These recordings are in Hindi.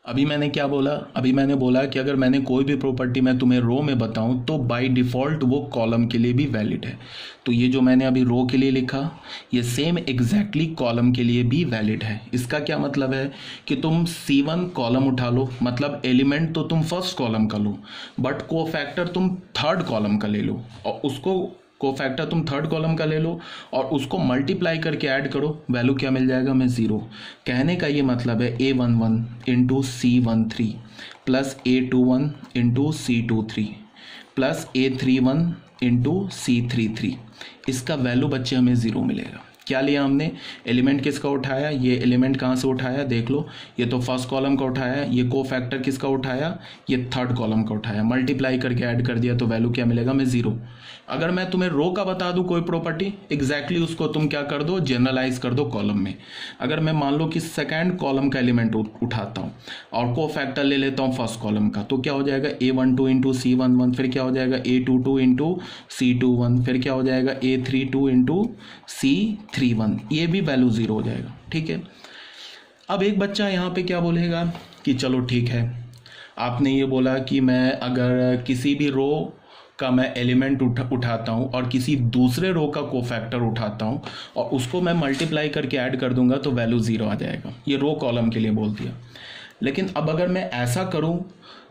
अभी मैंने क्या बोला, अभी मैंने बोला कि अगर मैंने कोई भी प्रॉपर्टी मैं तुम्हें रो में बताऊं तो बाय डिफ़ॉल्ट वो कॉलम के लिए भी वैलिड है। तो ये जो मैंने अभी रो के लिए लिखा ये सेम एग्जैक्टली कॉलम के लिए भी वैलिड है। इसका क्या मतलब है कि तुम C1 कॉलम उठा लो, मतलब एलिमेंट तो तुम फर्स्ट कॉलम का लो बट कोफैक्टर तुम थर्ड कॉलम का ले लो, और उसको कोफैक्टर तुम थर्ड कॉलम का ले लो और उसको मल्टीप्लाई करके ऐड करो, वैल्यू क्या मिल जाएगा हमें 0। कहने का ये मतलब है A11 into C13 plus A21 into C23 plus A31 into C33, इसका वैल्यू बच्चे हमें 0 मिलेगा। क्या लिया हमने, एलिमेंट किसका उठाया, ये एलिमेंट कहाँ से उठाया देख लो, ये तो फर्स्ट कॉलम का उठाया, ये कोफैक्टर किसका उठाया, ये थर्ड कॉलम का उठाया, मल्टीप्लाई करके ऐड कर दिया तो वैल्यू क्या मिलेगा हमें 0। अगर मैं तुम्हें रो का बता दूं कोई प्रॉपर्टी, एग्जैक्टली उसको तुम क्या कर दो, जनरलाइज कर दो कॉलम में। अगर मैं मान लो कि सेकेंड कॉलम का एलिमेंट उठाता हूँ और कोफैक्टर ले लेता हूँ फर्स्ट कॉलम का, तो क्या हो जाएगा A12 इंटू C11, फिर क्या हो जाएगा A22 इंटू C21, फिर क्या हो जाएगा A32 इंटू C31, ये भी वैल्यू 0 हो जाएगा। ठीक है, अब एक बच्चा यहाँ पे क्या बोलेगा कि चलो ठीक है, आपने ये बोला कि मैं अगर किसी भी रो का मैं एलिमेंट उठाता हूँ और किसी दूसरे रो का कोफैक्टर उठाता हूँ और उसको मैं मल्टीप्लाई करके ऐड कर दूंगा तो वैल्यू 0 आ जाएगा, ये रो कॉलम के लिए बोल दिया। लेकिन अब अगर मैं ऐसा करूँ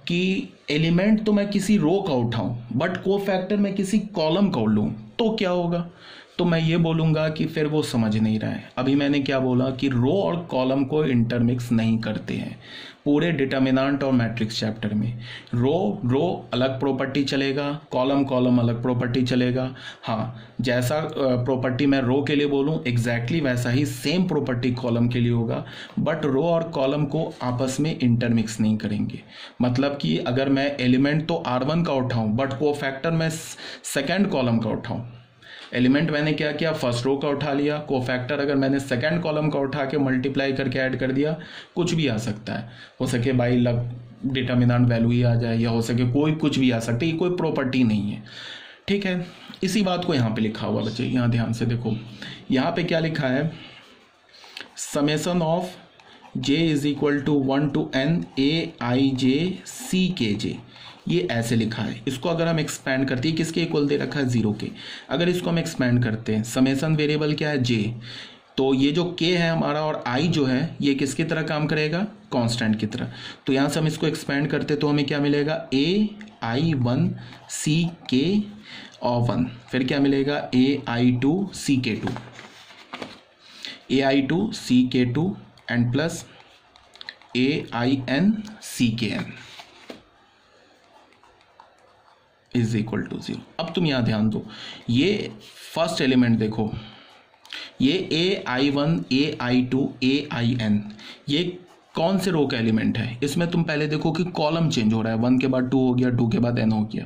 कि एलिमेंट तो मैं किसी रो का उठाऊं बट कोफैक्टर मैं किसी कॉलम का लूँ तो क्या होगा, तो मैं ये बोलूँगा कि फिर वो समझ नहीं रहा है। अभी मैंने क्या बोला कि रो और कॉलम को इंटरमिक्स नहीं करते हैं पूरे डिटर्मिनेंट और मैट्रिक्स चैप्टर में। रो अलग प्रॉपर्टी चलेगा, कॉलम अलग प्रॉपर्टी चलेगा। हाँ, जैसा प्रॉपर्टी मैं रो के लिए बोलूँ एग्जैक्टली वैसा ही सेम प्रॉपर्टी कॉलम के लिए होगा, बट रो और कॉलम को आपस में इंटरमिक्स नहीं करेंगे। मतलब कि अगर मैं एलिमेंट तो R1 का उठाऊँ बट कोफैक्टर मैं सेकेंड कॉलम का उठाऊँ, एलिमेंट मैंने क्या किया फर्स्ट रो का उठा लिया, कोफैक्टर अगर मैंने सेकंड कॉलम का उठा के मल्टीप्लाई करके ऐड कर दिया, कुछ भी आ सकता है, हो सके बाई लक डिटर्मिनेंट वैल्यू ही आ जाए या हो सके कोई कुछ भी आ सकता है, ये कोई प्रॉपर्टी नहीं है। ठीक है, इसी बात को यहाँ पे लिखा हुआ बच्चे, यहाँ ध्यान से देखो, यहाँ पे क्या लिखा है, summation of j is equal to 1 to n aij ckj, ये ऐसे लिखा है। इसको अगर हम एक्सपैंड करते हैं, किसके इक्वल दे रखा है 0 के, अगर इसको हम एक्सपैंड करते हैं, समेसन वेरिएबल क्या है j, तो ये जो k है हमारा और i जो है ये किसकी तरह काम करेगा, कांस्टेंट की तरह। तो यहाँ से हम इसको एक्सपैंड करते तो हमें क्या मिलेगा, ai1 ck और 1, फिर क्या मिलेगा ai2 ck2, ai2 ck2 and plus ain ckn is equal to 0। अब तुम यहां ध्यान दो, ये फर्स्ट एलिमेंट देखो, ये ai1 ai2 ain, ये कौन से रो का एलिमेंट है, इसमें तुम पहले देखो कि कॉलम चेंज हो रहा है, 1 के बाद 2 हो गया, 2 के बाद n हो गया,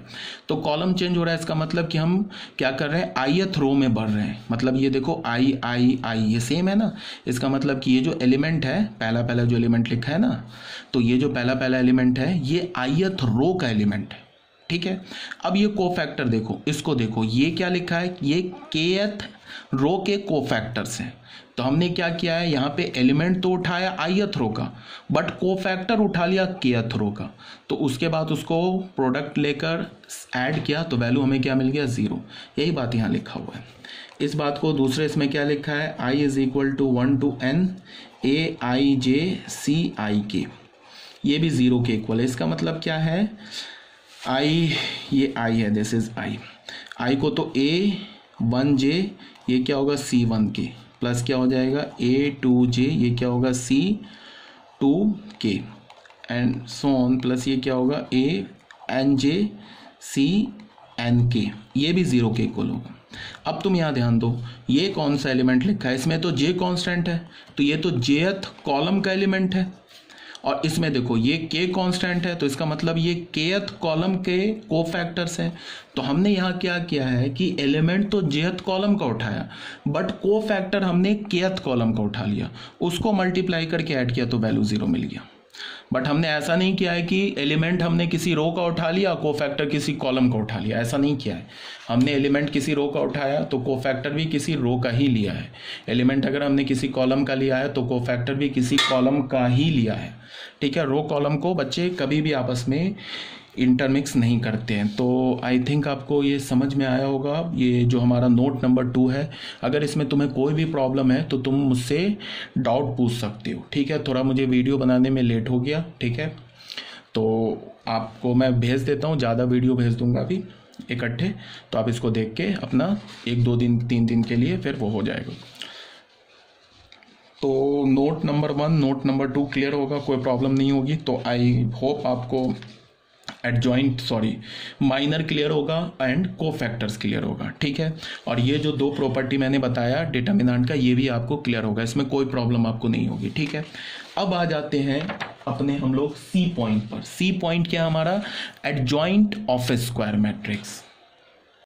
तो कॉलम चेंज हो रहा है, इसका मतलब कि हम क्या कर रहे हैं, ith रो में बढ़ रहे हैं। मतलब ये देखो I ये सेम है ना, इसका मतलब कि ये जो एलिमेंट है, पहला जो एलिमेंट लिखा है ना, तो ये जो पहला एलिमेंट है ये ith रो का एलिमेंट है। ठीक है, अब ये कोफैक्टर देखो, इसको देखो, ये क्या लिखा है, ये kth रो के कोफैक्टर्स हैं। तो हमने क्या किया है, यहाँ पे एलिमेंट तो उठाया ith रो का बट कोफैक्टर उठा लिया kth रो का, तो उसके बाद उसको प्रोडक्ट लेकर ऐड किया तो वैल्यू हमें क्या मिल गया 0। यही बात यहाँ लिखा हुआ है। इस बात को दूसरे इसमें क्या लिखा है, i is equal to 1 to n aij ck, ये भी 0 के इक्वल है। इसका मतलब क्या है, ये i है, दिस इज i को तो a1j ये क्या होगा c1k प्लस क्या हो जाएगा a2j ये क्या होगा c2k and so on, plus ये क्या होगा anj cnk, ये भी 0 के इक्वल होगा। अब तुम यहाँ ध्यान दो, ये कौन सा एलिमेंट लिखा है, इसमें तो j कांस्टेंट है, तो ये तो jth कॉलम का एलिमेंट है, और इसमें देखो ये k कांस्टेंट है, तो इसका मतलब ये kth कॉलम के कोफैक्टर्स हैं। तो हमने यहाँ क्या किया है कि एलिमेंट तो jth कॉलम का उठाया बट कोफैक्टर हमने kth कॉलम का उठा लिया, उसको मल्टीप्लाई करके ऐड किया तो वैल्यू 0 मिल गया। बट हमने ऐसा नहीं किया है कि एलिमेंट हमने किसी रो का उठा लिया, कोफैक्टर किसी कॉलम का उठा लिया, ऐसा नहीं किया है। हमने एलिमेंट किसी रो का उठाया तो कोफैक्टर भी किसी रो का ही लिया है। एलिमेंट अगर हमने किसी कॉलम का लिया है तो कोफैक्टर भी किसी कॉलम का ही लिया है। ठीक है, रो कॉलम को बच्चे कभी भी आपस में इंटरमिक्स नहीं करते हैं। तो आई थिंक आपको ये समझ में आया होगा, ये जो हमारा नोट नंबर 2 है। अगर इसमें तुम्हें कोई भी प्रॉब्लम है तो तुम मुझसे डाउट पूछ सकते हो। ठीक है, थोड़ा मुझे वीडियो बनाने में लेट हो गया। ठीक है, तो आपको मैं भेज देता हूँ, ज़्यादा वीडियो भेज दूंगा अभी इकट्ठे, तो आप इसको देख के अपना 1-2 दिन 3 दिन के लिए फिर वो हो जाएगा। तो note number 1 note number 2 clear होगा, कोई प्रॉब्लम नहीं होगी। तो आई होप आपको माइनर क्लियर होगा एंड कोफैक्टर्स क्लियर होगा। ठीक है, और ये जो 2 प्रॉपर्टी मैंने बताया डिटर्मिनेंट का, ये भी आपको क्लियर होगा, इसमें कोई प्रॉब्लम आपको नहीं होगी। ठीक है, अब आ जाते हैं अपने हम लोग सी पॉइंट पर। सी पॉइंट क्या हमारा? Adjoint of A square matrix.